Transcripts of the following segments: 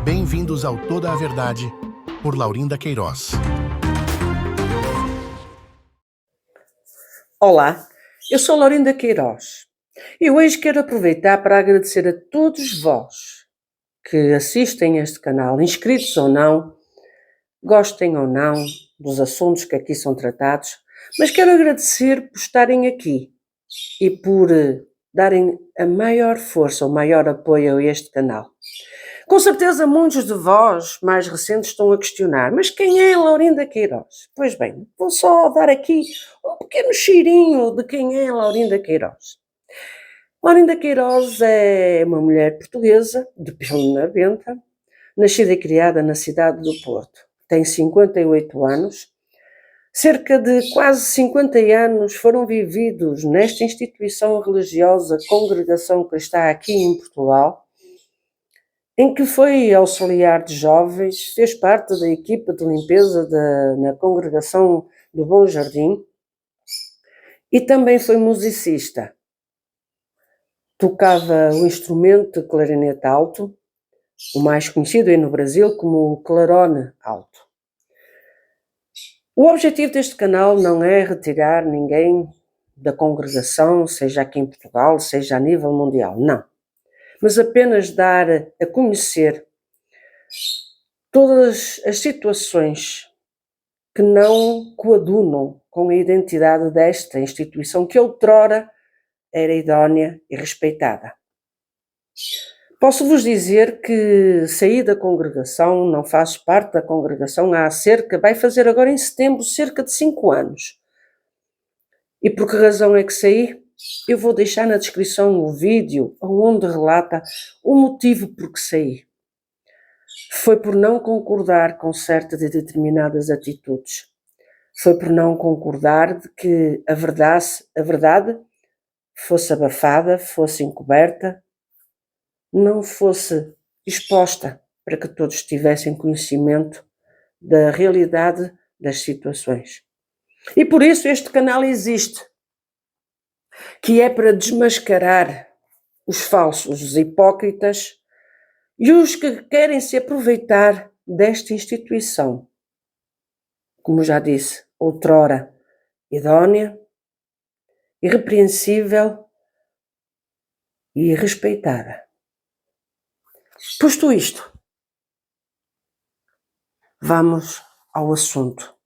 Bem-vindos ao Toda a Verdade, por Laurinda Queiroz. Olá, eu sou Laurinda Queiroz e hoje quero aproveitar para agradecer a todos vós que assistem a este canal, inscritos ou não, gostem ou não dos assuntos que aqui são tratados, mas quero agradecer por estarem aqui e por darem a maior força, o maior apoio a este canal. Com certeza muitos de vós, mais recentes, estão a questionar, mas quem é Laurinda Queiroz? Pois bem, vou só dar aqui um pequeno cheirinho de quem é Laurinda Queiroz. Laurinda Queiroz é uma mulher portuguesa, de pelo na venta, nascida e criada na cidade do Porto. Tem 58 anos. Cerca de quase 50 anos foram vividos nesta instituição religiosa, Congregação Cristã, aqui em Portugal, em que foi auxiliar de jovens, fez parte da equipa de limpeza na Congregação do Bom Jardim e também foi musicista. Tocava o instrumento de clarinete alto, o mais conhecido aí no Brasil como o clarone alto. O objetivo deste canal não é retirar ninguém da congregação, seja aqui em Portugal, seja a nível mundial, não. Mas apenas dar a conhecer todas as situações que não coadunam com a identidade desta instituição que outrora era idónea e respeitada. Posso-vos dizer que saí da congregação, não faço parte da congregação vai fazer agora em setembro cerca de 5 anos. E por que razão é que saí? Eu vou deixar na descrição o vídeo onde relata o motivo por que saí. Foi por não concordar com certas e determinadas atitudes. Foi por não concordar de que a verdade fosse abafada, fosse encoberta, não fosse exposta para que todos tivessem conhecimento da realidade das situações. E por isso este canal existe, que é para desmascarar os falsos, os hipócritas e os que querem se aproveitar desta instituição. Como já disse, outrora idónea, irrepreensível e respeitada. Posto isto, vamos ao assunto.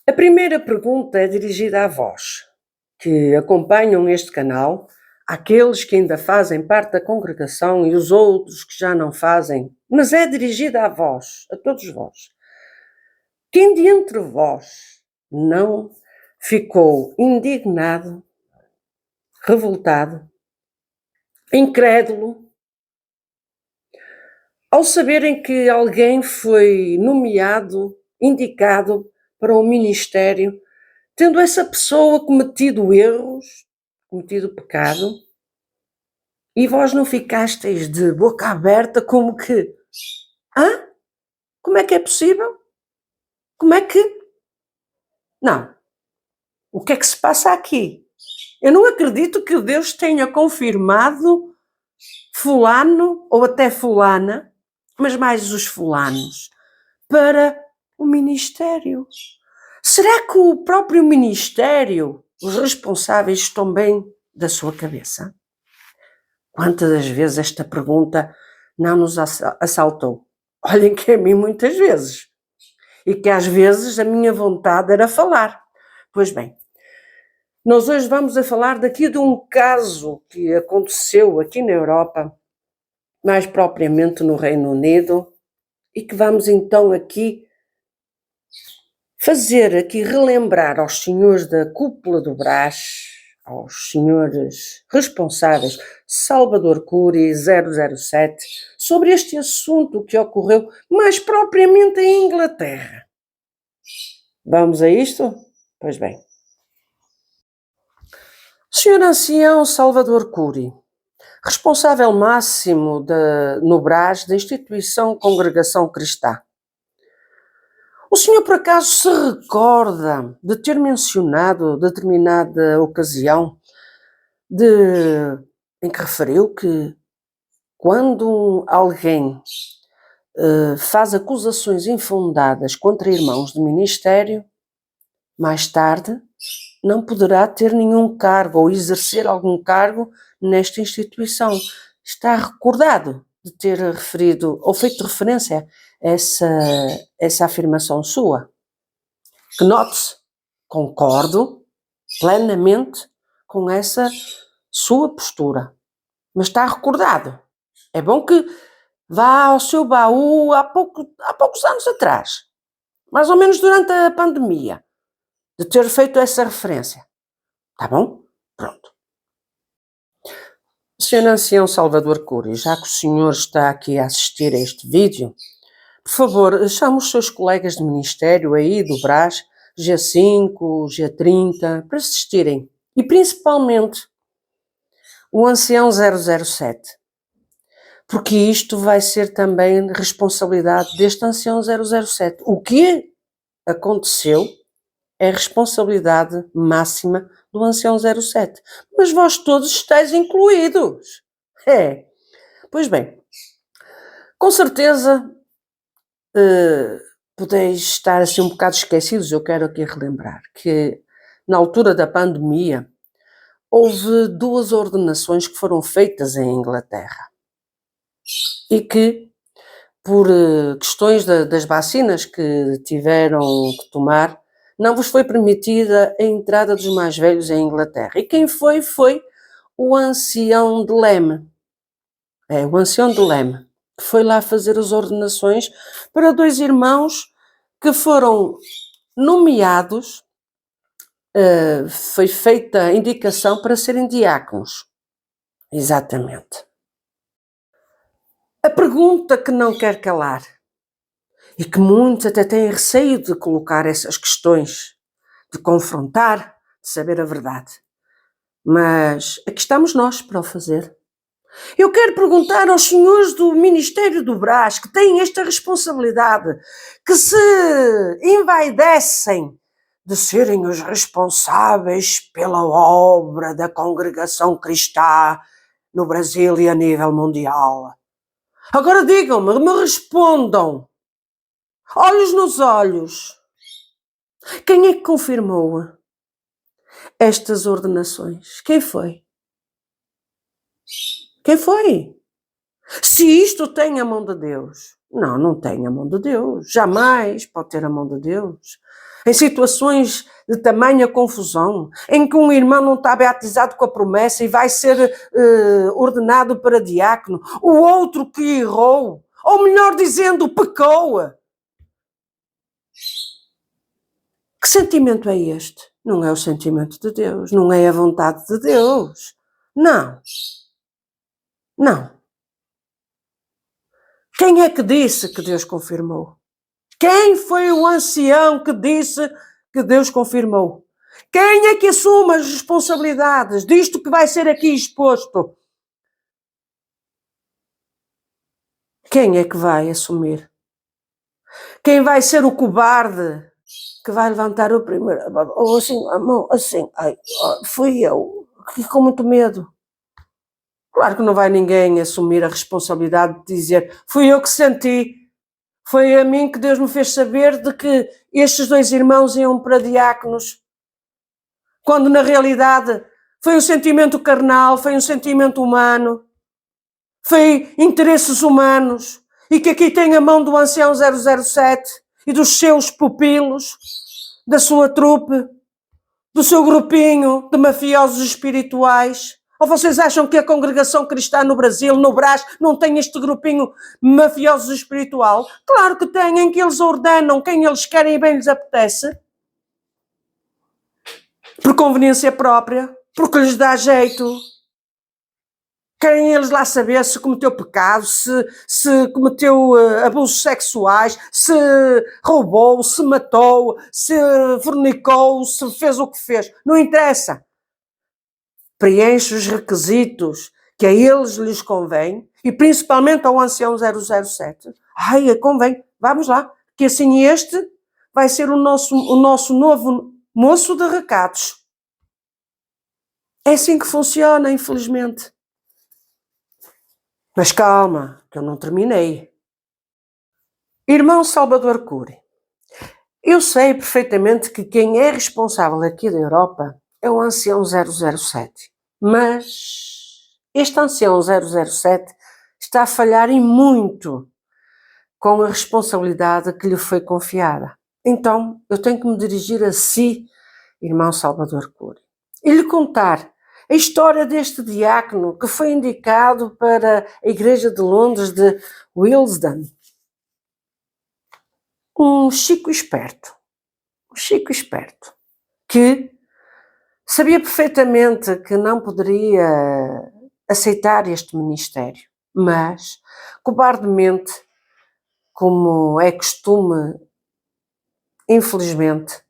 A primeira pergunta é dirigida a vós, que acompanham este canal, àqueles que ainda fazem parte da congregação e os outros que já não fazem, mas é dirigida a vós, a todos vós. Quem de entre vós não ficou indignado, revoltado, incrédulo, ao saberem que alguém foi nomeado, indicado para um ministério, tendo essa pessoa cometido erros, cometido pecado, e vós não ficasteis de boca aberta como que, como é que é possível? Como é que? Não. O que é que se passa aqui? Eu não acredito que Deus tenha confirmado fulano ou até fulana, mas mais os fulanos, para o ministério. Será que o próprio ministério, os responsáveis estão bem da sua cabeça? Quantas das vezes esta pergunta não nos assaltou? Olhem que a mim muitas vezes. E que às vezes a minha vontade era falar. Pois bem, nós hoje vamos a falar daqui de um caso que aconteceu aqui na Europa, mais propriamente no Reino Unido, e que vamos então aqui relembrar aos senhores da cúpula do Brás, aos senhores responsáveis, Salvador Cury 007, sobre este assunto que ocorreu mais propriamente em Inglaterra. Vamos a isto? Pois bem. Senhor Ancião Salvador Cury, responsável máximo no Brás da instituição Congregação Cristã. O senhor por acaso se recorda de ter mencionado determinada ocasião em que referiu que quando alguém faz acusações infundadas contra irmãos de ministério, mais tarde não poderá ter nenhum cargo ou exercer algum cargo nesta instituição. Está recordado de ter referido ou feito referência a essa afirmação sua? Que note-se, concordo plenamente com essa sua postura, mas está recordado. É bom que vá ao seu baú há poucos anos atrás, mais ou menos durante a pandemia, de ter feito essa referência. Tá bom? Pronto. Sr. Ancião Salvador Cury, já que o senhor está aqui a assistir a este vídeo, por favor, chame os seus colegas de ministério aí do Brás, G5, G30, para assistirem. E principalmente o Ancião 007. Porque isto vai ser também responsabilidade deste Ancião 007. O que aconteceu é responsabilidade máxima do Ancião 07. Mas vós todos estáis incluídos. Pois bem, com certeza podeis estar assim um bocado esquecidos. Eu quero aqui relembrar que na altura da pandemia houve 2 ordenações que foram feitas em Inglaterra e que, por questões das vacinas que tiveram que tomar, não vos foi permitida a entrada dos mais velhos em Inglaterra. E quem foi? Foi o Ancião de Leme. O Ancião de Leme, que foi lá fazer as ordenações para 2 irmãos que foram nomeados, foi feita a indicação para serem diáconos. Exatamente. A pergunta que não quer calar, e que muitos até têm receio de colocar essas questões, de confrontar, de saber a verdade. Mas aqui estamos nós para o fazer. Eu quero perguntar aos senhores do Ministério do Brás, que têm esta responsabilidade, que se envaidecem de serem os responsáveis pela obra da congregação cristã no Brasil e a nível mundial. Agora digam-me, me respondam, olhos nos olhos, quem é que confirmou estas ordenações? Quem foi? Quem foi? Se isto tem a mão de Deus. Não tem a mão de Deus. Jamais pode ter a mão de Deus. Em situações de tamanha confusão, em que um irmão não está batizado com a promessa e vai ser ordenado para diácono, o outro que errou, ou melhor dizendo, pecou. Que sentimento é este? Não é o sentimento de Deus, não é a vontade de Deus. Não. Quem é que disse que Deus confirmou? Quem foi o ancião que disse que Deus confirmou? Quem é que assume as responsabilidades disto que vai ser aqui exposto? Quem é que vai assumir? Quem vai ser o cobarde que vai levantar o primeiro, ou assim, a mão, assim, fui eu, fiquei com muito medo. Claro que não vai ninguém assumir a responsabilidade de dizer, fui eu que senti, foi a mim que Deus me fez saber de que estes 2 irmãos iam para diáconos, quando na realidade foi um sentimento carnal, foi um sentimento humano, foi interesses humanos, e que aqui tem a mão do Ancião 007 e dos seus pupilos, da sua trupe, do seu grupinho de mafiosos espirituais. Ou vocês acham que a congregação cristã no Brasil, no Brás, não tem este grupinho mafioso espiritual? Claro que tem, em que eles ordenam quem eles querem e bem lhes apetece. Por conveniência própria, porque lhes dá jeito. Querem eles lá saber se cometeu pecado, se cometeu abusos sexuais, se roubou, se matou, se fornicou, se fez o que fez. Não interessa. Preenche os requisitos que a eles lhes convém, e principalmente ao Ancião 007. Convém, vamos lá, que assim este vai ser o nosso novo moço de recados. É assim que funciona, infelizmente. Mas calma, que eu não terminei. Irmão Salvador Cury, eu sei perfeitamente que quem é responsável aqui da Europa é o ancião 007. Mas este ancião 007 está a falhar em muito com a responsabilidade que lhe foi confiada. Então, eu tenho que me dirigir a si, irmão Salvador Cury, e lhe contar a história deste diácono que foi indicado para a Igreja de Londres de Willesden. Um Chico esperto, que sabia perfeitamente que não poderia aceitar este ministério, mas, cobardemente, como é costume, infelizmente,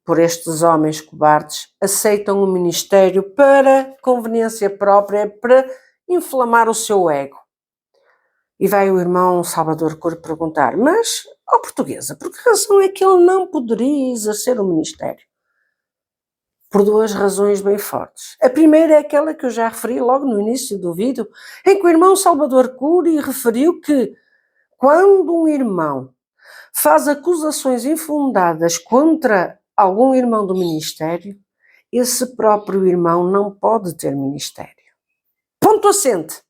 por estes homens cobardes, aceitam o ministério para conveniência própria, para inflamar o seu ego. E vai o irmão Salvador Cury perguntar, mas, ó portuguesa, por que razão é que ele não poderia exercer o ministério? Por duas razões bem fortes. A primeira é aquela que eu já referi logo no início do vídeo, em que o irmão Salvador Cury referiu que quando um irmão faz acusações infundadas contra algum irmão do ministério, esse próprio irmão não pode ter ministério. Ponto assente.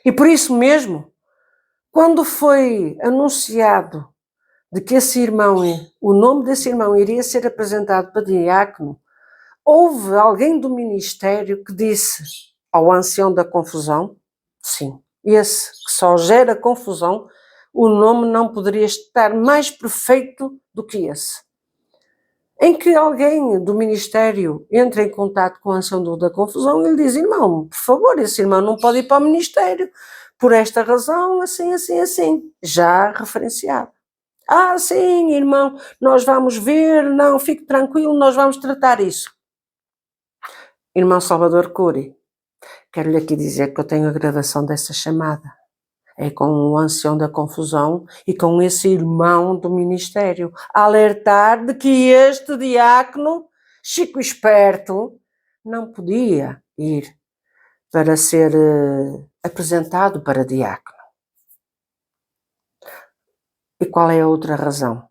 E por isso mesmo, quando foi anunciado de que esse irmão, o nome desse irmão iria ser apresentado para diácono, houve alguém do ministério que disse ao ancião da confusão, sim, esse que só gera confusão, o nome não poderia estar mais perfeito do que esse. Em que alguém do ministério entra em contato com o ancião da confusão e lhe diz, irmão, por favor, esse irmão não pode ir para o ministério, por esta razão, assim, assim, assim, já referenciado. Ah, sim, irmão, nós vamos ver, não, fique tranquilo, nós vamos tratar isso. Irmão Salvador Cury, quero-lhe aqui dizer que eu tenho a gravação dessa chamada. É com o ancião da confusão e com esse irmão do ministério, a alertar de que este diácono, Chico esperto, não podia ir para ser apresentado para diácono. E qual é a outra razão?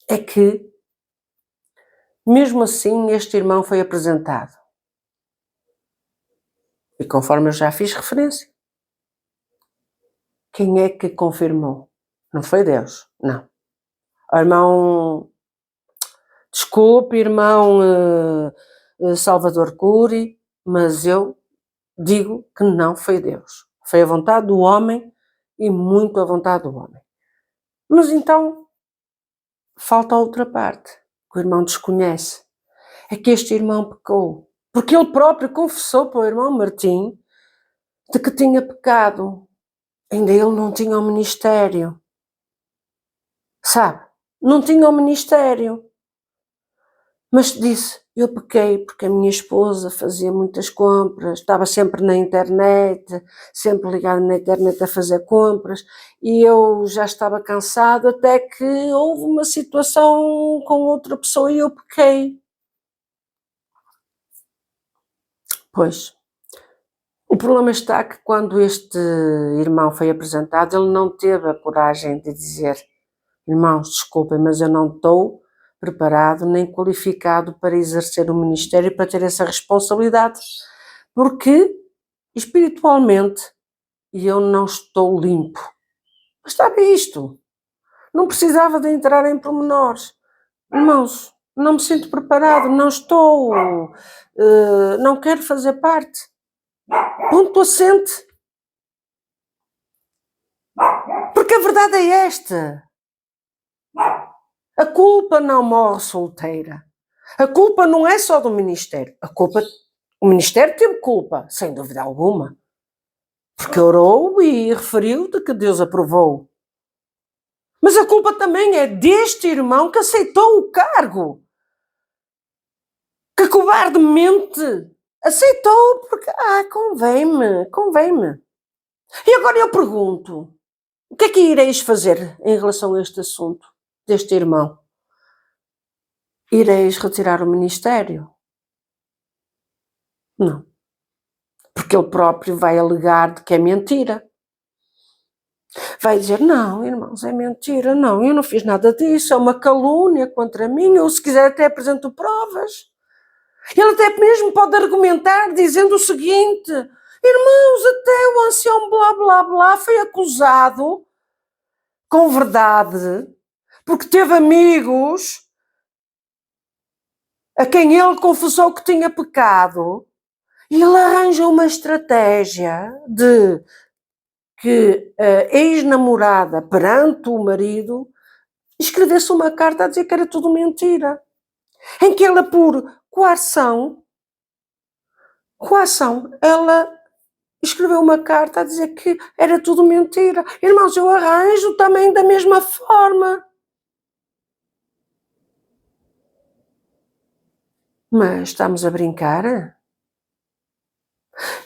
É que, mesmo assim, este irmão foi apresentado. E conforme eu já fiz referência, quem é que confirmou? Não foi Deus, não. Irmão, desculpe, irmão Salvador Cury, mas eu digo que não foi Deus. Foi a vontade do homem e muito a vontade do homem. Mas então, falta a outra parte, que o irmão desconhece. É que este irmão pecou. Porque ele próprio confessou para o irmão Martim de que tinha pecado. Ainda ele não tinha o ministério. Sabe? Não tinha o ministério. Mas disse, eu pequei porque a minha esposa fazia muitas compras, estava sempre na internet, sempre ligada na internet a fazer compras, e eu já estava cansado até que houve uma situação com outra pessoa e eu pequei. Pois, o problema está que quando este irmão foi apresentado, ele não teve a coragem de dizer, irmãos, desculpem, mas eu não estou preparado nem qualificado para exercer o ministério e para ter essa responsabilidade, porque espiritualmente eu não estou limpo. Bastava isto. Não precisava de entrar em pormenores. Irmãos, não me sinto preparado, não estou, não quero fazer parte. Ponto assente. Porque a verdade é esta. A culpa não morre solteira. A culpa não é só do ministério. O ministério teve culpa, sem dúvida alguma. Porque orou e referiu de que Deus aprovou. Mas a culpa também é deste irmão que aceitou o cargo. Que cobardemente aceitou porque, convém-me. E agora eu pergunto, o que é que ireis fazer em relação a este assunto deste irmão? Ireis retirar o ministério? Não. Porque ele próprio vai alegar de que é mentira. Vai dizer, não, irmãos, é mentira, não, eu não fiz nada disso, é uma calúnia contra mim, ou se quiser até apresento provas. Ele até mesmo pode argumentar dizendo o seguinte, irmãos, até o ancião blá blá blá foi acusado com verdade, porque teve amigos a quem ele confessou que tinha pecado, e ele arranja uma estratégia de que a ex-namorada, perante o marido, escrevesse uma carta a dizer que era tudo mentira. Em que ela, por coação, ela escreveu uma carta a dizer que era tudo mentira. Irmãos, eu arranjo também da mesma forma. Mas estamos a brincar?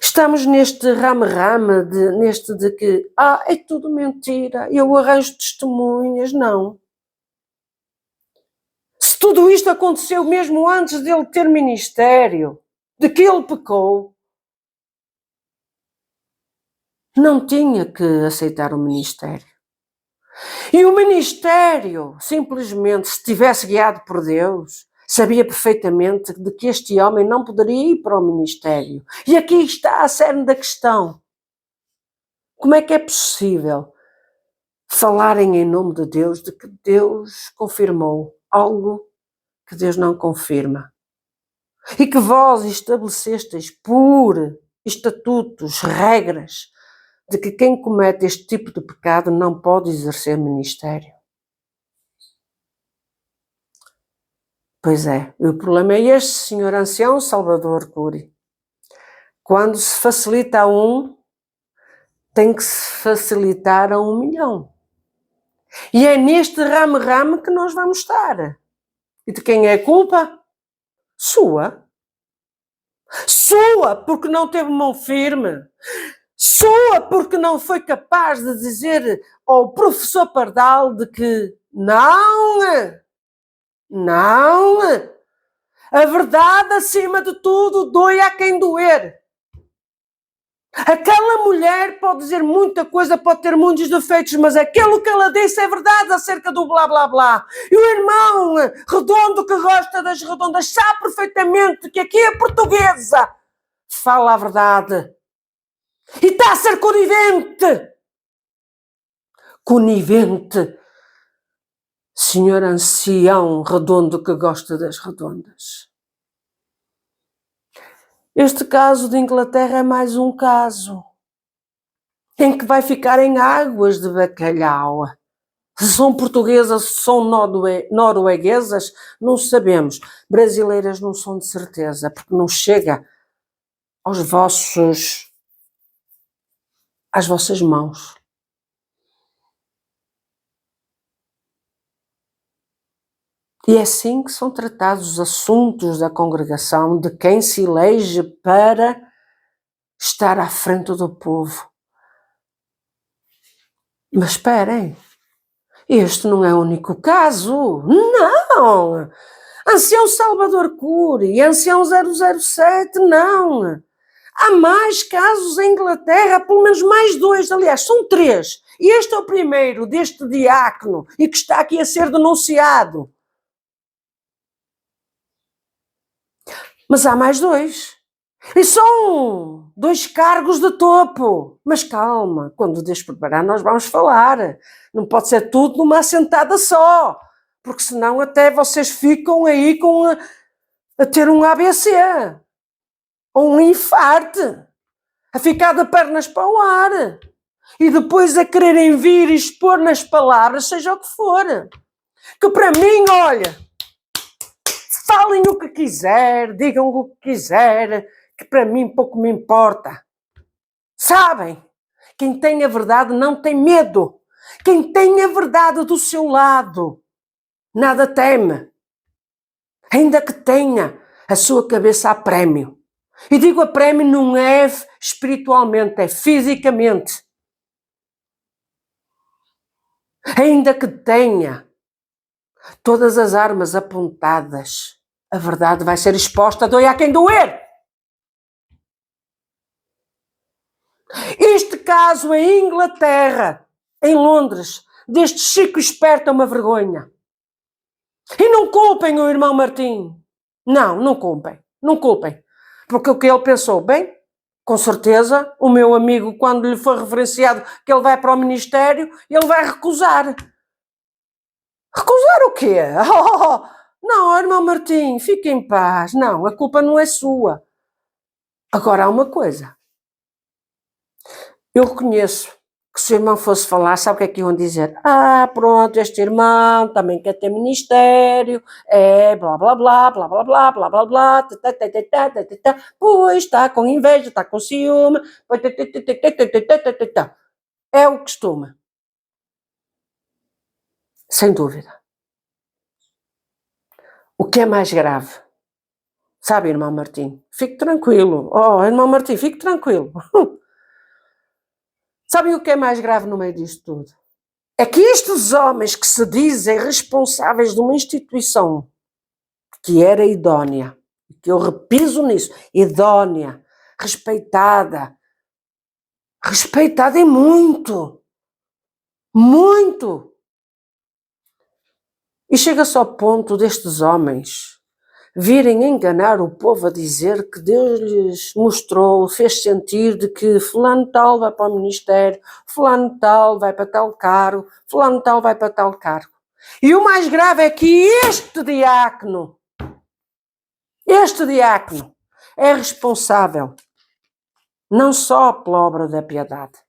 Estamos neste rame-rame, neste de que, é tudo mentira, eu arranjo testemunhas, não. Se tudo isto aconteceu mesmo antes dele ter ministério, de que ele pecou, não tinha que aceitar o ministério. E o ministério, simplesmente, se tivesse guiado por Deus, sabia perfeitamente de que este homem não poderia ir para o ministério. E aqui está a cerne da questão. Como é que é possível falarem em nome de Deus, de que Deus confirmou algo que Deus não confirma? E que vós estabelecestes por estatutos, regras, de que quem comete este tipo de pecado não pode exercer ministério. Pois é, o problema é este, senhor ancião Salvador Cury. Quando se facilita a um, tem que se facilitar a 1 milhão. E é neste rame-rame que nós vamos estar. E de quem é a culpa? Sua. Sua, porque não teve mão firme. Sua, porque não foi capaz de dizer ao professor Pardal de que não, a verdade acima de tudo doe a quem doer. Aquela mulher pode dizer muita coisa, pode ter muitos defeitos, mas aquilo que ela disse é verdade acerca do blá blá blá. E o irmão redondo que gosta das redondas sabe perfeitamente que aqui a portuguesa fala a verdade. E está a ser conivente. Conivente. Senhor ancião redondo que gosta das redondas. Este caso de Inglaterra é mais um caso em que vai ficar em águas de bacalhau. Se são portuguesas, se são norueguesas, não sabemos. Brasileiras não são de certeza, porque não chega às vossas mãos. E é assim que são tratados os assuntos da congregação, de quem se elege para estar à frente do povo. Mas esperem, este não é o único caso. Não! Ancião Salvador Cury, Ancião 007, não! Há mais casos em Inglaterra, pelo menos mais 2, aliás, são 3. E este é o primeiro deste diácono e que está aqui a ser denunciado. Mas há mais 2. E são 2 cargos de topo. Mas calma, quando Deus preparar nós vamos falar. Não pode ser tudo numa assentada só. Porque senão até vocês ficam aí a ter um AVC. Ou um infarto. A ficar de pernas para o ar. E depois a quererem vir e expor nas palavras, seja o que for. Que para mim, olha... Falem o que quiser, digam o que quiser, que para mim pouco me importa. Sabem? Quem tem a verdade não tem medo. Quem tem a verdade do seu lado, nada teme. Ainda que tenha a sua cabeça a prémio. E digo a prémio não é espiritualmente, é fisicamente. Ainda que tenha todas as armas apontadas, a verdade vai ser exposta, doe a quem doer. Este caso em Inglaterra, em Londres, deste Chico esperto é uma vergonha. E não culpem o irmão Martim. Não culpem. Não culpem. Porque o que ele pensou, bem, com certeza, o meu amigo, quando lhe foi referenciado que ele vai para o Ministério, ele vai recusar. Recusar o quê? Não, irmão Martim, fique em paz. Não, a culpa não é sua. Agora há uma coisa. Eu reconheço que se o irmão fosse falar, sabe o que é que iam dizer? Pronto, este irmão também quer ter ministério, blá blá blá, blá blá blá, blá blá blá, pois está com inveja, está com ciúme, é o costume. Sem dúvida. O que é mais grave? Sabe, irmão Martim? Fique tranquilo. Irmão Martim, fique tranquilo. Sabem o que é mais grave no meio disto tudo? É que estes homens que se dizem responsáveis de uma instituição que era idónea, que eu repiso nisso, idónea, respeitada e muito, muito. E chega-se ao ponto destes homens virem enganar o povo a dizer que Deus lhes mostrou, fez sentir de que fulano tal vai para o ministério, fulano tal vai para tal cargo, fulano tal vai para tal cargo. E o mais grave é que este diácono é responsável não só pela obra da piedade,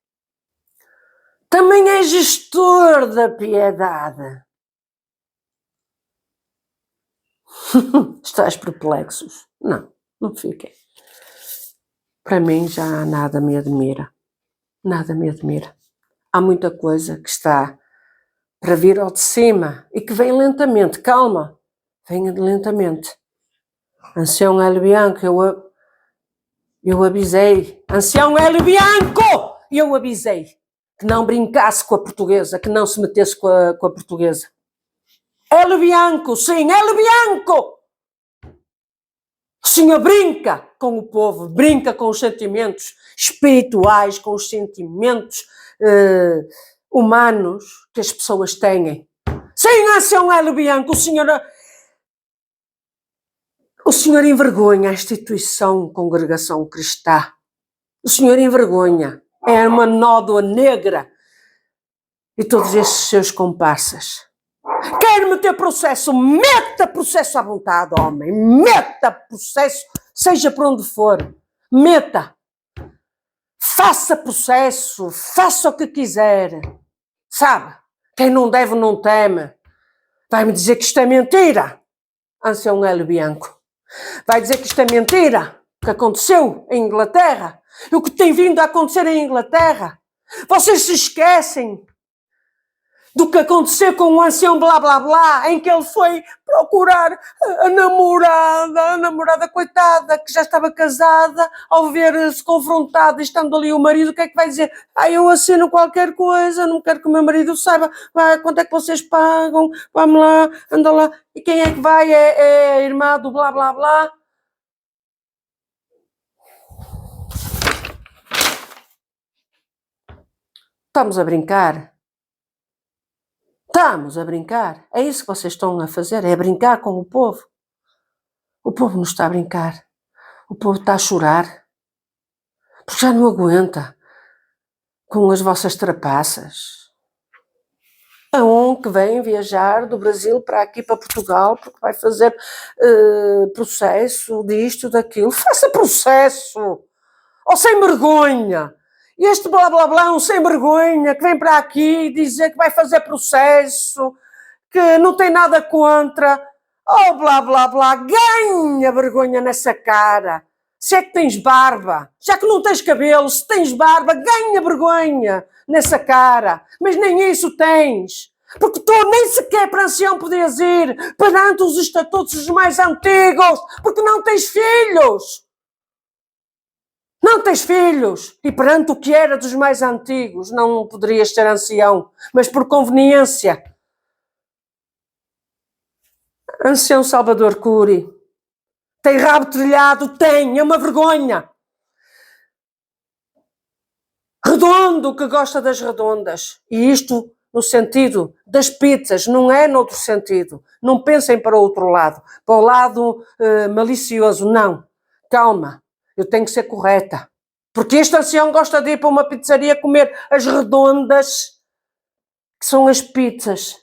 também é gestor da piedade. Estás perplexos? Não fiquem. Para mim já nada me admira. Nada me admira. Há muita coisa que está para vir ao de cima e que vem lentamente. Calma, venha lentamente. Ancião Hélio Bianco, eu avisei. Ancião Hélio Bianco! Eu avisei que não brincasse com a portuguesa, que não se metesse com a portuguesa. Hélio Bianco, sim, Hélio Bianco! O senhor brinca com o povo, brinca com os sentimentos espirituais, com os sentimentos humanos que as pessoas têm. Sim, ancião Hélio Bianco, o senhor envergonha a instituição Congregação Cristã. O senhor envergonha. É uma nódoa negra. E todos esses seus comparsas. Quer meter processo? Meta processo à vontade, homem. Meta processo, seja por onde for. Meta. Faça processo. Faça o que quiser. Sabe? Quem não deve não teme. Vai-me dizer que isto é mentira. Ancião Hélio Bianco. Vai dizer que isto é mentira. O que aconteceu em Inglaterra. O que tem vindo a acontecer em Inglaterra. Vocês se esquecem do que aconteceu com o ancião blá blá blá, em que ele foi procurar a namorada coitada, que já estava casada, ao ver-se confrontada, estando ali o marido, o que é que vai dizer? Eu assino qualquer coisa, não quero que o meu marido saiba, quanto é que vocês pagam, vamos lá, anda lá, e quem é que vai? É a irmã do blá blá blá. Estamos a brincar? Estamos a brincar. É isso que vocês estão a fazer, é brincar com o povo. O povo não está a brincar. O povo está a chorar. Porque já não aguenta com as vossas trapaças. Há um que vem viajar do Brasil para aqui, para Portugal, porque vai fazer processo disto, daquilo. Faça processo! Ou sem vergonha! Este blá blá blá, um sem vergonha, que vem para aqui dizer que vai fazer processo, que não tem nada contra. Blá blá blá, ganha vergonha nessa cara. Se é que tens barba, já que não tens cabelo, se tens barba, ganha vergonha nessa cara. Mas nem isso tens. Porque tu nem sequer para ancião podias ir perante os estatutos mais antigos, porque não tens filhos. Não tens filhos, e perante o que era dos mais antigos, não poderias ser ancião, mas por conveniência. Ancião Salvador Cury, tem rabo trilhado? Tem, é uma vergonha. redondo que gosta das redondas. E isto no sentido das pizzas, não é noutro sentido. Não pensem para o outro lado, para o lado malicioso, não. Calma, eu tenho que ser correta. Porque este ancião gosta de ir para uma pizzaria comer as redondas, que são as pizzas.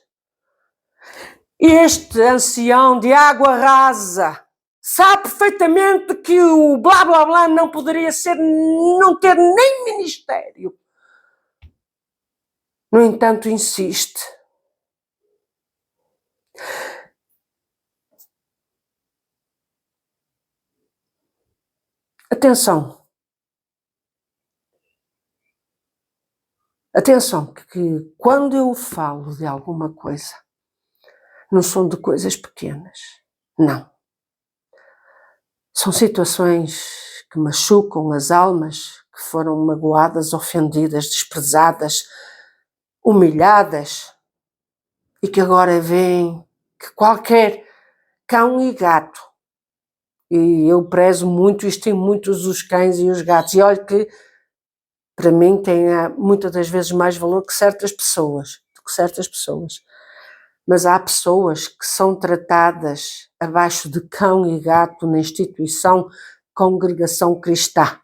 Este ancião de água rasa sabe perfeitamente que o blá blá blá não poderia ser, não ter nem ministério. No entanto, insiste. Atenção. Atenção, que quando eu falo de alguma coisa, não são de coisas pequenas. Não. São situações que machucam as almas, que foram magoadas, ofendidas, desprezadas, humilhadas, e que agora veem que qualquer cão e gato, e eu prezo muito, estimo muito os cães e os gatos, e olha que para mim tem muitas das vezes mais valor que certas pessoas, mas há pessoas que são tratadas abaixo de cão e gato na instituição Congregação Cristã,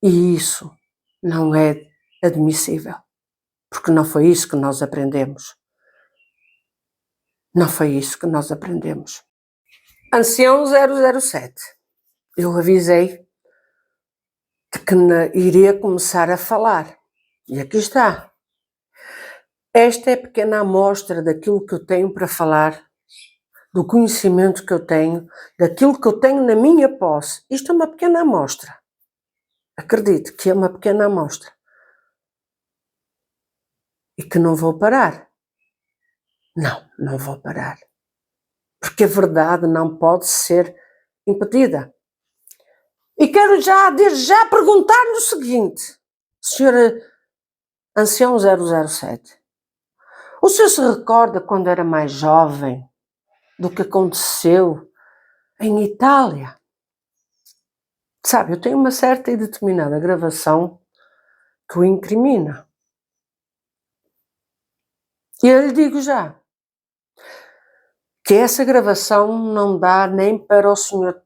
e isso não é admissível, porque não foi isso que nós aprendemos. Não foi isso que nós aprendemos. Ancião 007, eu avisei de que iria começar a falar. E aqui está. Esta é a pequena amostra daquilo que eu tenho para falar, do conhecimento que eu tenho, daquilo que eu tenho na minha posse. Isto é uma pequena amostra. Acredite que é uma pequena amostra. E que não vou parar. Não vou parar. Porque a verdade não pode ser impedida. E quero desde já perguntar-lhe o seguinte, Sr. Ancião 007, o senhor se recorda quando era mais jovem do que aconteceu em Itália? Sabe, eu tenho uma certa e determinada gravação que o incrimina. E eu lhe digo já que essa gravação não dá nem para o senhor,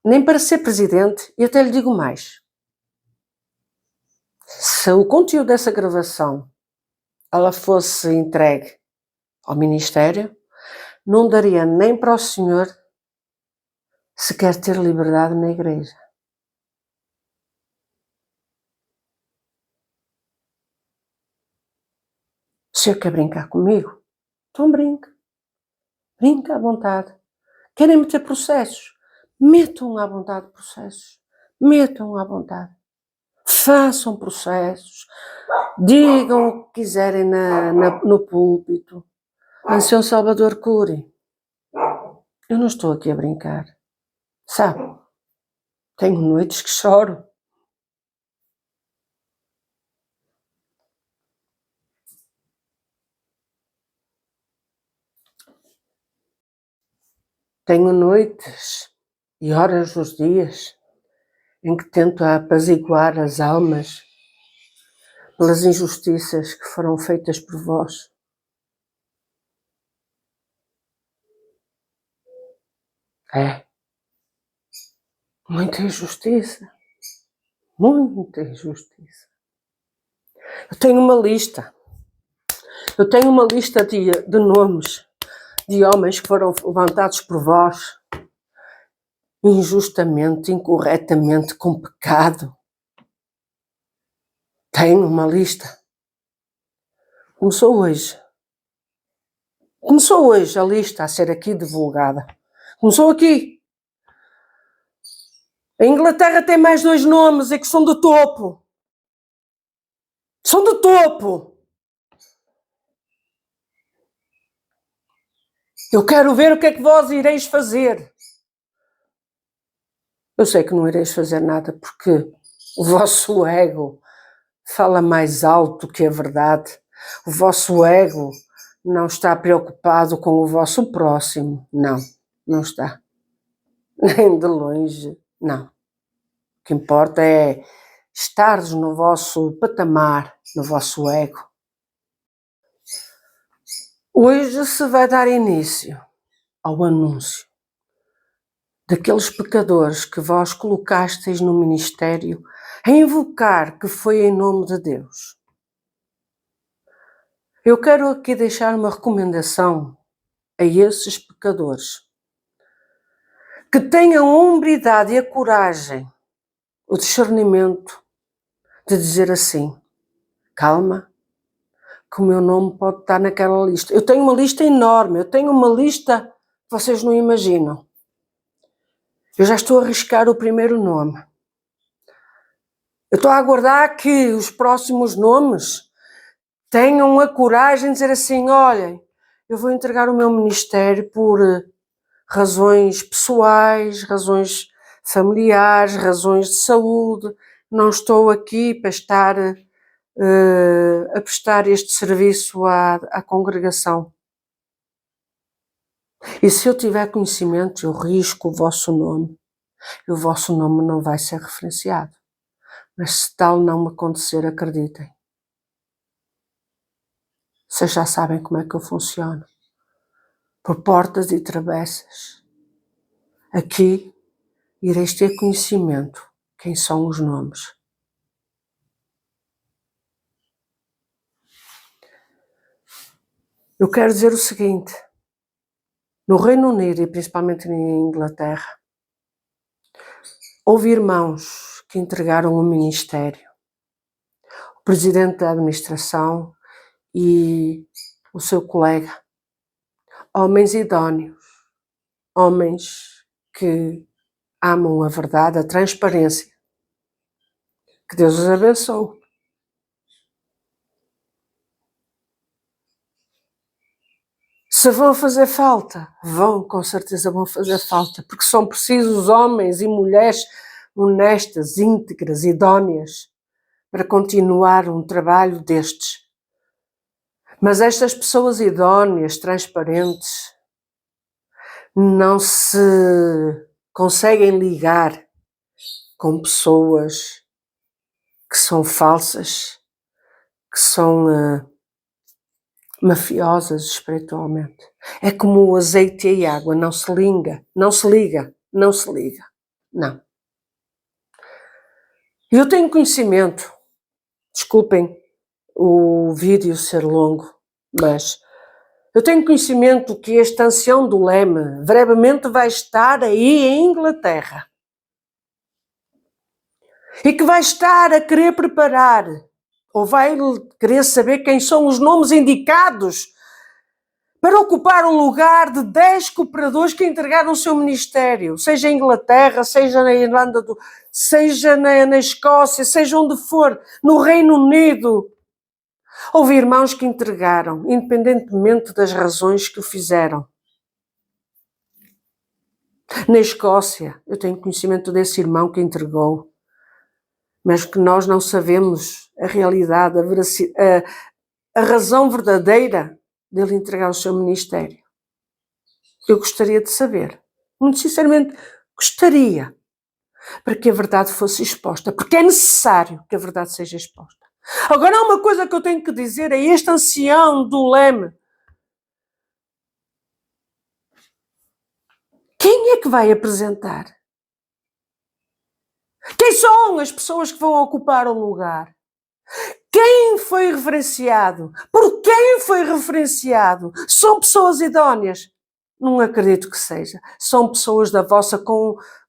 nem para ser presidente, e até lhe digo mais. Se o conteúdo dessa gravação ela fosse entregue ao Ministério, não daria nem para o senhor se quer ter liberdade na igreja. O senhor quer brincar comigo? Então brinca. Brinca à vontade. Querem meter processos? Metam à vontade processos. Metam à vontade. Façam processos. Digam o que quiserem no púlpito. Ancião Salvador Cury, eu não estou aqui a brincar. Sabe? Tenho noites que choro. Tenho noites e horas dos dias em que tento apaziguar as almas pelas injustiças que foram feitas por vós. É. Muita injustiça. Muita injustiça. Eu tenho uma lista. Eu tenho uma lista de nomes de homens que foram levantados por vós injustamente, incorretamente, com pecado. Tenho uma lista. Começou hoje a lista a ser aqui divulgada. Começou aqui. A Inglaterra tem mais 2 nomes e que são do topo. São do topo. Eu quero ver o que é que vós ireis fazer. Eu sei que não ireis fazer nada porque o vosso ego fala mais alto que a verdade. O vosso ego não está preocupado com o vosso próximo. Não está. Nem de longe, não. O que importa é estardes no vosso patamar, no vosso ego. Hoje se vai dar início ao anúncio daqueles pecadores que vós colocasteis no ministério a invocar que foi em nome de Deus. Eu quero aqui deixar uma recomendação a esses pecadores que tenham a hombridade e a coragem, o discernimento de dizer assim: calma, que o meu nome pode estar naquela lista. Eu tenho uma lista enorme, eu tenho uma lista que vocês não imaginam. Eu já estou a arriscar o primeiro nome. Eu estou a aguardar que os próximos nomes tenham a coragem de dizer assim: olhem, eu vou entregar o meu ministério por razões pessoais, razões familiares, razões de saúde. Não estou aqui para estar a prestar este serviço à congregação. E se eu tiver conhecimento, eu risco o vosso nome. E o vosso nome não vai ser referenciado. Mas se tal não me acontecer, acreditem. Vocês já sabem como é que eu funciono. Por portas e travessas. Aqui ireis ter conhecimento quem são os nomes. Eu quero dizer o seguinte: no Reino Unido e principalmente em Inglaterra, houve irmãos que entregaram o ministério. O presidente da administração e o seu colega. Homens idóneos. Homens que amam a verdade, a transparência. Que Deus os abençoe. Se vão fazer falta, com certeza vão fazer falta, porque são precisos homens e mulheres honestas, íntegras, idóneas, para continuar um trabalho destes. Mas estas pessoas idóneas, transparentes, não se conseguem ligar com pessoas que são falsas, que são mafiosas espiritualmente. É como o azeite e a água, não se liga. Não. Eu tenho conhecimento, desculpem o vídeo ser longo, mas eu tenho conhecimento que este ancião do Leme brevemente vai estar aí em Inglaterra. E que vai estar a querer preparar, ou vai querer saber quem são os nomes indicados para ocupar o lugar de 10 cooperadores que entregaram o seu ministério, seja em Inglaterra, seja na Irlanda, seja na Escócia, seja onde for, no Reino Unido. Houve irmãos que entregaram, independentemente das razões que o fizeram. Na Escócia, eu tenho conhecimento desse irmão que entregou, mas que nós não sabemos a realidade, a razão verdadeira dele entregar o seu ministério. Eu gostaria de saber, muito sinceramente, gostaria, para que a verdade fosse exposta, porque é necessário que a verdade seja exposta. Agora há uma coisa que eu tenho que dizer a este ancião do Leme. Quem é que vai apresentar? Quem são as pessoas que vão ocupar o lugar? Quem foi referenciado? Por quem foi referenciado? São pessoas idóneas? Não acredito que seja. São pessoas da vossa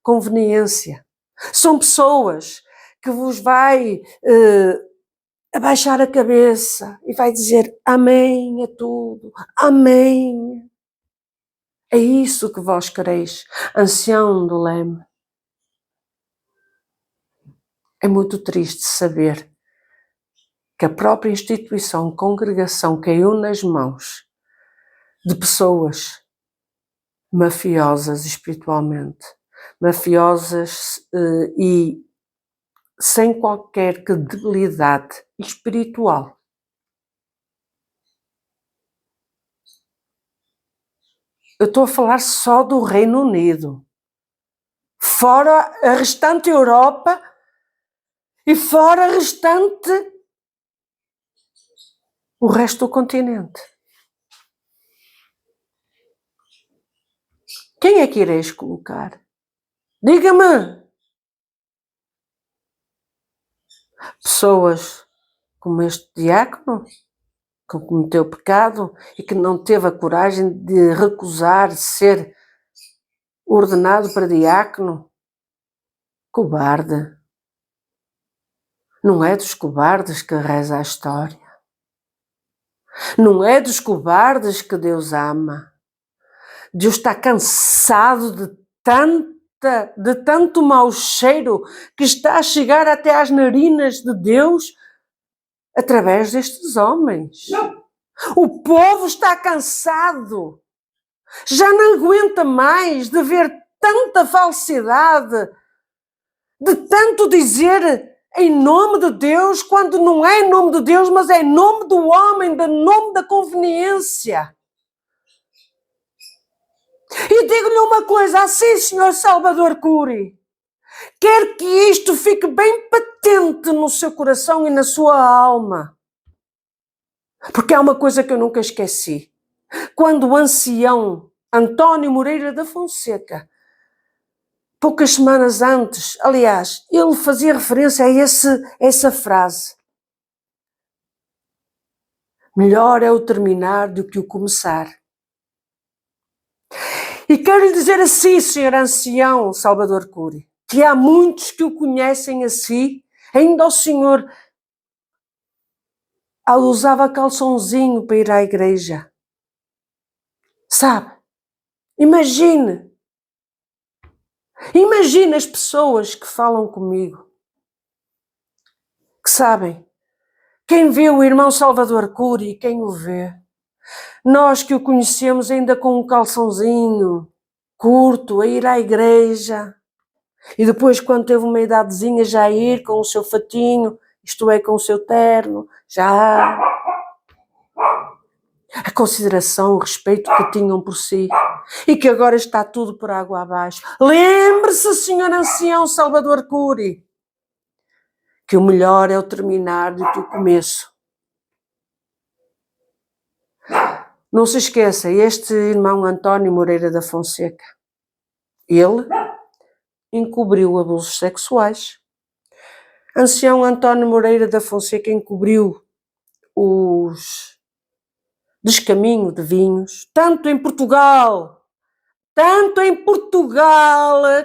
conveniência. São pessoas que vos vai abaixar a cabeça e vai dizer amém a tudo. Amém. É isso que vós quereis, ancião do Leme. É muito triste saber que a própria instituição, congregação, caiu nas mãos de pessoas mafiosas espiritualmente, mafiosas e sem qualquer credibilidade espiritual. Eu estou a falar só do Reino Unido. Fora a restante Europa, E fora restante, o resto do continente. Quem é que ireis colocar? Diga-me. Pessoas como este diácono, que cometeu pecado e que não teve a coragem de recusar ser ordenado para diácono? Cobarde. Não é dos cobardes que reza a história. Não é dos cobardes que Deus ama. Deus está cansado de tanto mau cheiro que está a chegar até às narinas de Deus através destes homens. O povo está cansado. Já não aguenta mais de ver tanta falsidade, de tanto dizer em nome de Deus, quando não é em nome de Deus, mas é em nome do homem, em nome da conveniência. E digo-lhe uma coisa, assim, Sr. Salvador Cury, quero que isto fique bem patente no seu coração e na sua alma, porque é uma coisa que eu nunca esqueci. Quando o ancião António Moreira da Fonseca, poucas semanas antes, aliás, ele fazia referência a essa frase: melhor é o terminar do que o começar. E quero lhe dizer assim, Sr. Ancião Salvador Cury, que há muitos que o conhecem assim, ainda o senhor usava calçãozinho para ir à igreja. Sabe? Imagine as pessoas que falam comigo, que sabem, quem vê o irmão Salvador Cury, quem o vê, nós que o conhecemos ainda com um calçãozinho curto, a ir à igreja, e depois quando teve uma idadezinha já ir com o seu fatinho, isto é, com o seu terno, já a consideração, o respeito que tinham por si, e que agora está tudo por água abaixo. Lembre-se, Sr. Ancião Salvador Cury, que o melhor é o terminar do que o começo. Não se esqueça, este irmão António Moreira da Fonseca, ele encobriu abusos sexuais. Ancião António Moreira da Fonseca encobriu os descaminho de vinhos, tanto em Portugal,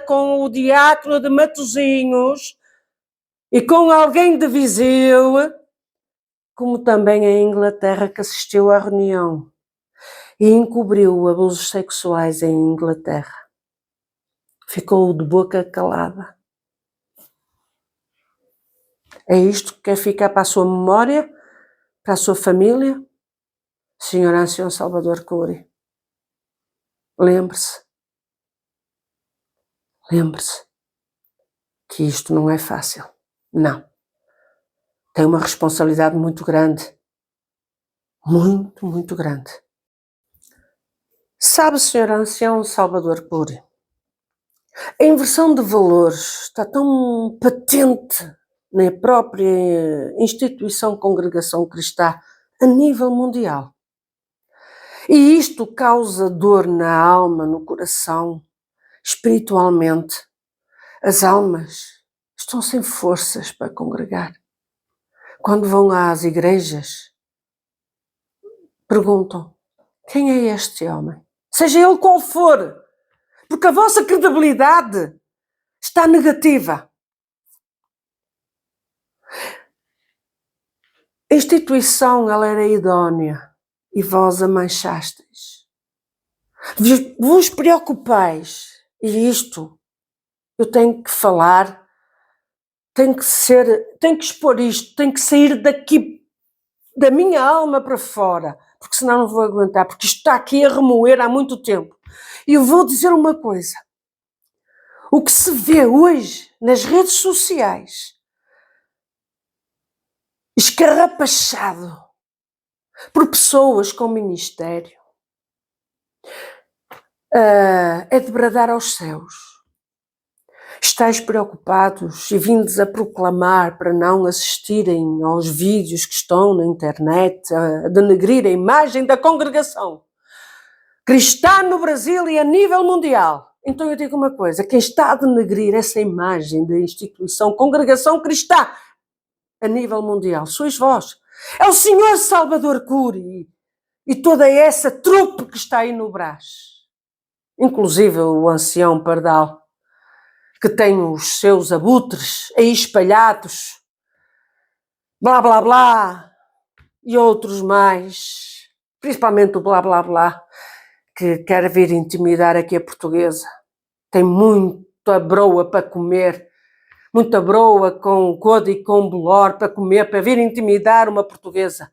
com o diácono de Matosinhos e com alguém de Viseu, como também em Inglaterra, que assistiu à reunião e encobriu abusos sexuais em Inglaterra. Ficou de boca calada. É isto que quer ficar para a sua memória, para a sua família? Sr. Ancião Salvador Cury, lembre-se que isto não é fácil. Não. Tem uma responsabilidade muito grande. Muito, muito grande. Sabe, Sr. Ancião Salvador Cury, a inversão de valores está tão patente na própria instituição Congregação Cristã a nível mundial. E isto causa dor na alma, no coração, espiritualmente. As almas estão sem forças para congregar. Quando vão às igrejas, perguntam: quem é este homem? Seja ele qual for, porque a vossa credibilidade está negativa. A instituição, ela era idónea e vós a manchasteis. Vos preocupais, e isto eu tenho que falar, tenho que expor isto, tenho que sair daqui, da minha alma para fora, porque senão não vou aguentar, porque isto está aqui a remoer há muito tempo. E eu vou dizer uma coisa: o que se vê hoje nas redes sociais, escarrapachado por pessoas com ministério, é de bradar aos céus. Estais preocupados e vindos a proclamar para não assistirem aos vídeos que estão na internet a denegrir a imagem da congregação cristã no Brasil e a nível mundial. Então eu digo uma coisa, quem está a denegrir essa imagem da instituição congregação cristã a nível mundial sois vós. É o senhor Salvador Cury e toda essa trupe que está aí no Brás. Inclusive o ancião Pardal, que tem os seus abutres aí espalhados, blá blá blá, e outros mais, principalmente o blá blá blá, que quer vir intimidar aqui a portuguesa. Tem muita broa para comer, muita broa com coda e com bolor para comer, para vir intimidar uma portuguesa.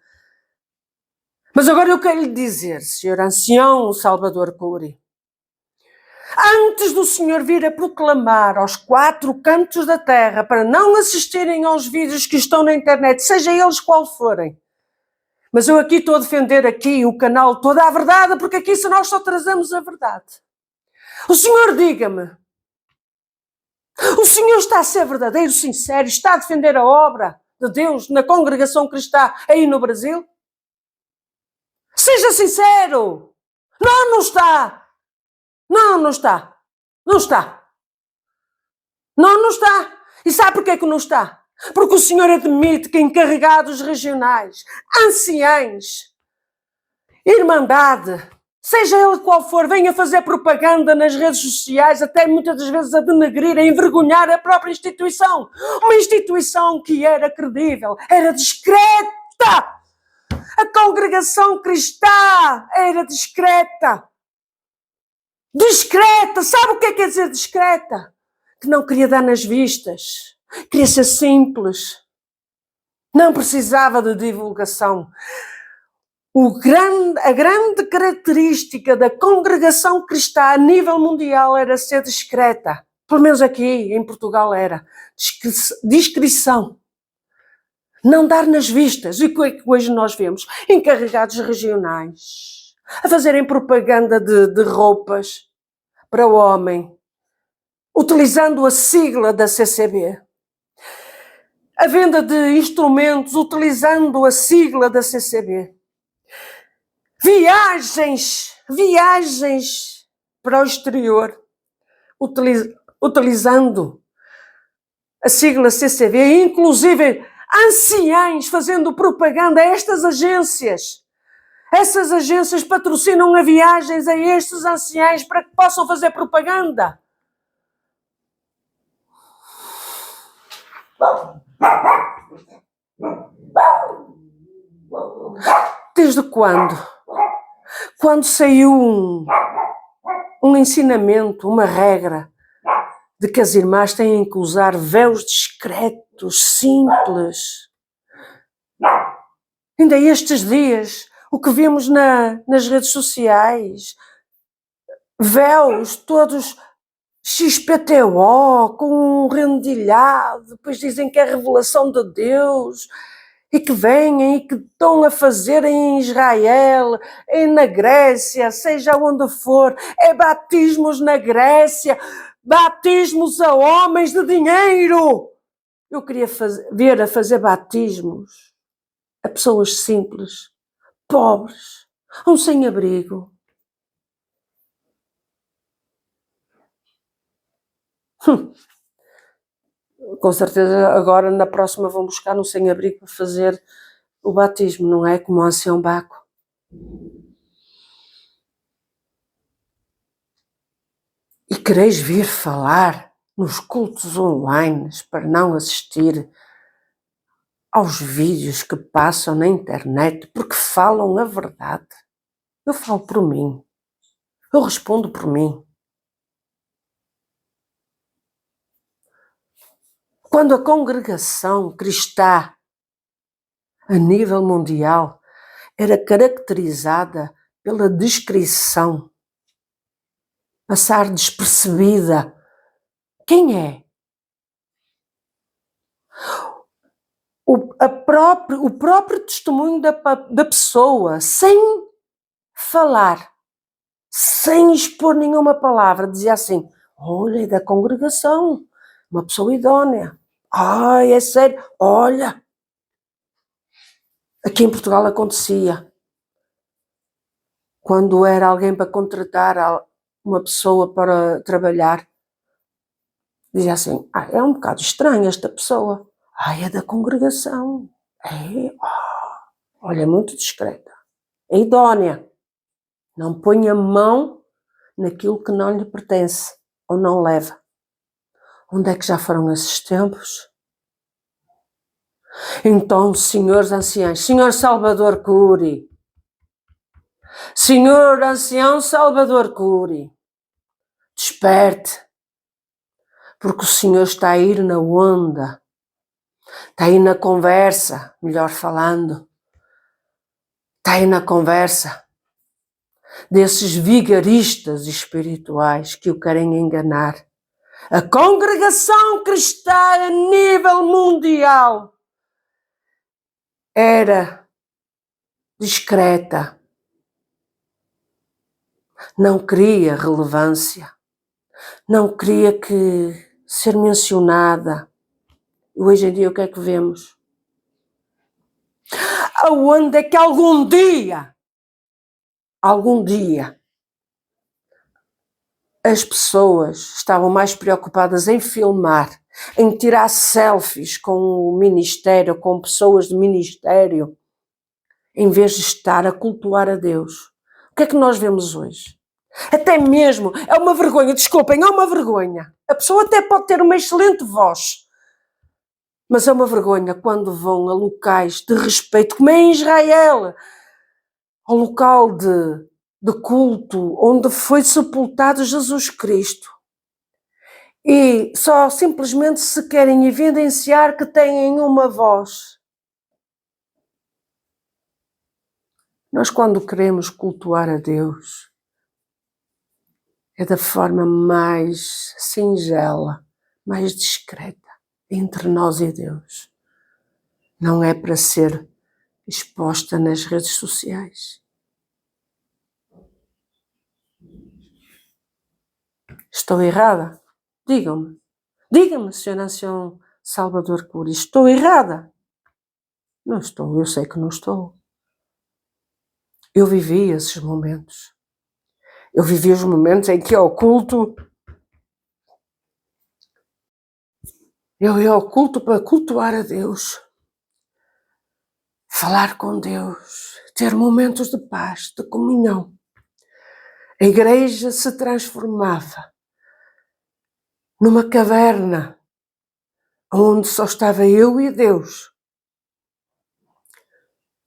Mas agora eu quero lhe dizer, senhor ancião Salvador Cury, antes do senhor vir a proclamar aos 4 cantos da terra para não assistirem aos vídeos que estão na internet, seja eles qual forem, mas eu aqui estou a defender aqui o canal toda a verdade, porque aqui se nós só trazemos a verdade. O senhor diga-me, o senhor está a ser verdadeiro, sincero, está a defender a obra de Deus na congregação cristã aí no Brasil? Seja sincero! Não, não está! Não, não está. Não está. Não, não está. E sabe porquê que não está? Porque o senhor admite que encarregados regionais, anciães, irmandade, seja ele qual for, venha fazer propaganda nas redes sociais, até muitas das vezes a denegrir, a envergonhar a própria instituição. Uma instituição que era credível, era discreta. A congregação cristã era discreta. Discreta, sabe o que quer dizer discreta? Que não queria dar nas vistas, queria ser simples, não precisava de divulgação. A grande característica da congregação cristã a nível mundial era ser discreta, pelo menos aqui em Portugal era, discrição. Não dar nas vistas. E o que é que hoje nós vemos? Encarregados regionais a fazerem propaganda de roupas para o homem, utilizando a sigla da CCB. A venda de instrumentos, utilizando a sigla da CCB. Viagens para o exterior, utilizando a sigla CCB, inclusive anciães fazendo propaganda a estas agências. Essas agências patrocinam a viagens a estes anciães para que possam fazer propaganda. Desde quando? Quando saiu um ensinamento, uma regra, de que as irmãs têm que usar véus discretos, simples. Ainda estes dias, o que vemos nas redes sociais, véus todos XPTO, com um rendilhado, depois dizem que é revelação de Deus, e que vêm e que estão a fazer em Israel, na Grécia, seja onde for, é batismos na Grécia, batismos a homens de dinheiro. Eu queria ver a fazer batismos a pessoas simples, pobres, um sem-abrigo. Com certeza agora na próxima vão buscar um sem-abrigo para fazer o batismo, não é? Como o ancião Baco. E quereis vir falar nos cultos online para não assistir aos vídeos que passam na internet porque falam a verdade. Eu falo por mim. Eu respondo por mim. Quando a congregação cristã a nível mundial era caracterizada pela discrição, passar despercebida. Quem é? O próprio testemunho da pessoa, sem falar, sem expor nenhuma palavra, dizia assim: olha, é da congregação, uma pessoa idónea. Ai, é sério, olha, aqui em Portugal acontecia. Quando era alguém para contratar uma pessoa para trabalhar, dizia assim, é um bocado estranho esta pessoa. É da congregação. Olha, é muito discreta. É idónea. Não põe a mão naquilo que não lhe pertence ou não leva. Onde é que já foram esses tempos? Então, senhores anciãos, senhor Salvador Cury, senhor ancião Salvador Cury, desperte, porque o senhor está a ir na onda, está aí na conversa, melhor falando, está aí na conversa desses vigaristas espirituais que o querem enganar. A congregação cristã a nível mundial era discreta, não queria relevância, não queria ser mencionada. E hoje em dia o que é que vemos? Aonde é que algum dia, as pessoas estavam mais preocupadas em filmar, em tirar selfies com o ministério, com pessoas do ministério, em vez de estar a cultuar a Deus? O que é que nós vemos hoje? Até mesmo, é uma vergonha, desculpem, é uma vergonha. A pessoa até pode ter uma excelente voz, mas é uma vergonha quando vão a locais de respeito, como é em Israel, ao local de culto, onde foi sepultado Jesus Cristo. E só simplesmente se querem evidenciar que têm uma voz. Nós, quando queremos cultuar a Deus, é da forma mais singela, mais discreta, entre nós e Deus. Não é para ser exposta nas redes sociais. Estou errada? Digam-me. Diga-me, Sr. Ancião Salvador Cury, estou errada? Não estou, eu sei que não estou. Eu vivi esses momentos. Eu vivi os momentos em que ia ao culto. Eu ia ao culto para cultuar a Deus. Falar com Deus. Ter momentos de paz, de comunhão. A igreja se transformava numa caverna onde só estava eu e Deus.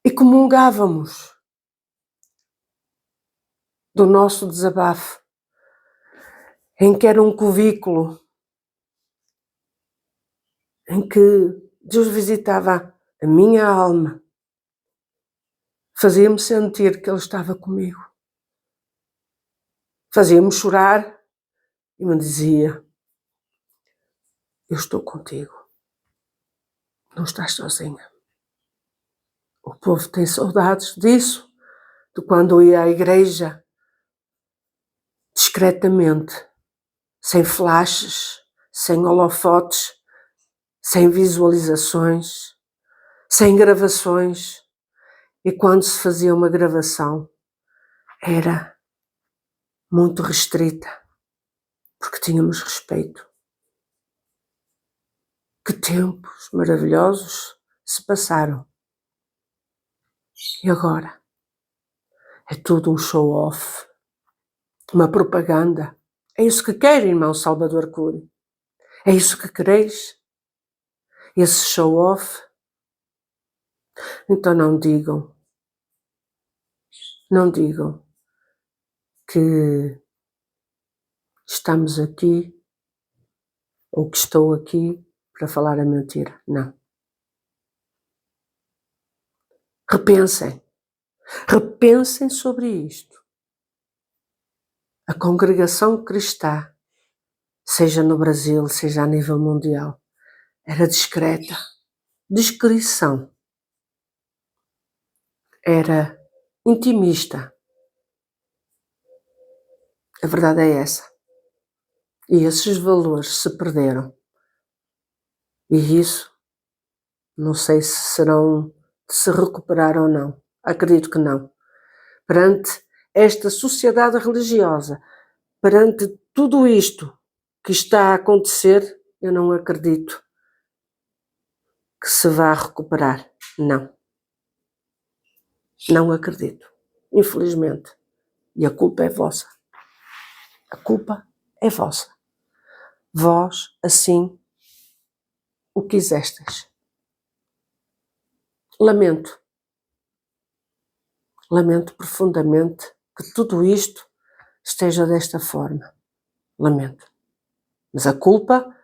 E comungávamos do nosso desabafo, em que era um covículo, em que Deus visitava a minha alma, fazia-me sentir que Ele estava comigo, fazia-me chorar e me dizia, eu estou contigo, não estás sozinha. O povo tem saudades disso, de quando eu ia à igreja, discretamente, sem flashes, sem holofotes, sem visualizações, sem gravações. E quando se fazia uma gravação, era muito restrita, porque tínhamos respeito. Que tempos maravilhosos se passaram. E agora? É tudo um show-off, uma propaganda. É isso que quer, irmão Salvador Cury? É isso que quereis? Esse show-off? Então não digam que estamos aqui ou que estou aqui para falar a mentira. Não. Repensem sobre isto. A congregação cristã, seja no Brasil, seja a nível mundial, era discreta. Discrição. Era intimista. A verdade é essa. E esses valores se perderam E isso, não sei se serão de se recuperar ou não. Acredito que não. Perante esta sociedade religiosa, perante tudo isto que está a acontecer, eu não acredito que se vá recuperar. Não. Não acredito. Infelizmente. E a culpa é vossa. A culpa é vossa. Vós, assim, o quisestes. Lamento. Lamento profundamente que tudo isto esteja desta forma. Lamento. Mas a culpa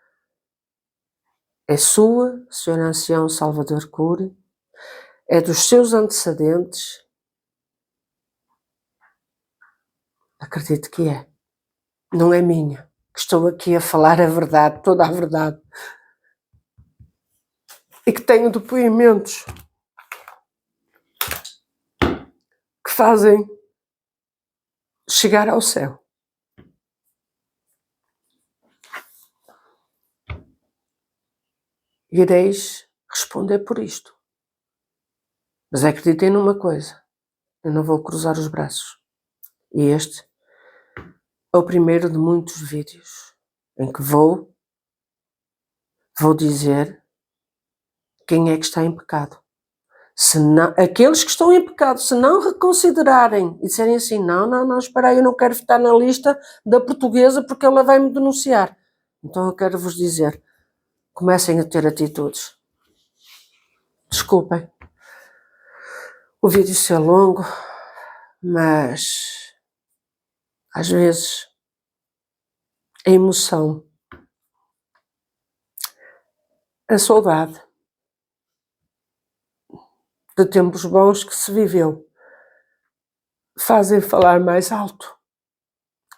é sua, Sr. Ancião Salvador Cury, é dos seus antecedentes. Acredito que é. Não é minha. Que estou aqui a falar a verdade, toda a verdade. E que tenho depoimentos que fazem chegar ao céu. Ireis responder por isto. Mas acreditem numa coisa. Eu não vou cruzar os braços. E este é o primeiro de muitos vídeos em que vou dizer quem é que está em pecado. Se não, aqueles que estão em pecado, se não reconsiderarem e disserem assim, não, espera aí, eu não quero estar na lista da portuguesa porque ela vai me denunciar. Então eu quero vos dizer, comecem a ter atitudes. Desculpem o vídeo ser longo, mas às vezes a emoção, a saudade de tempos bons que se viveu fazem falar mais alto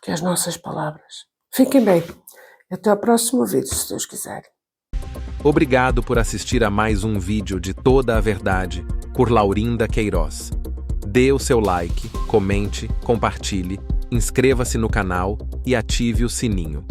que as nossas palavras. Fiquem bem. Até ao próximo vídeo, se Deus quiser. Obrigado por assistir a mais um vídeo de Toda a Verdade por Laurinda Queiroz. Dê o seu like, comente, compartilhe, inscreva-se no canal e ative o sininho.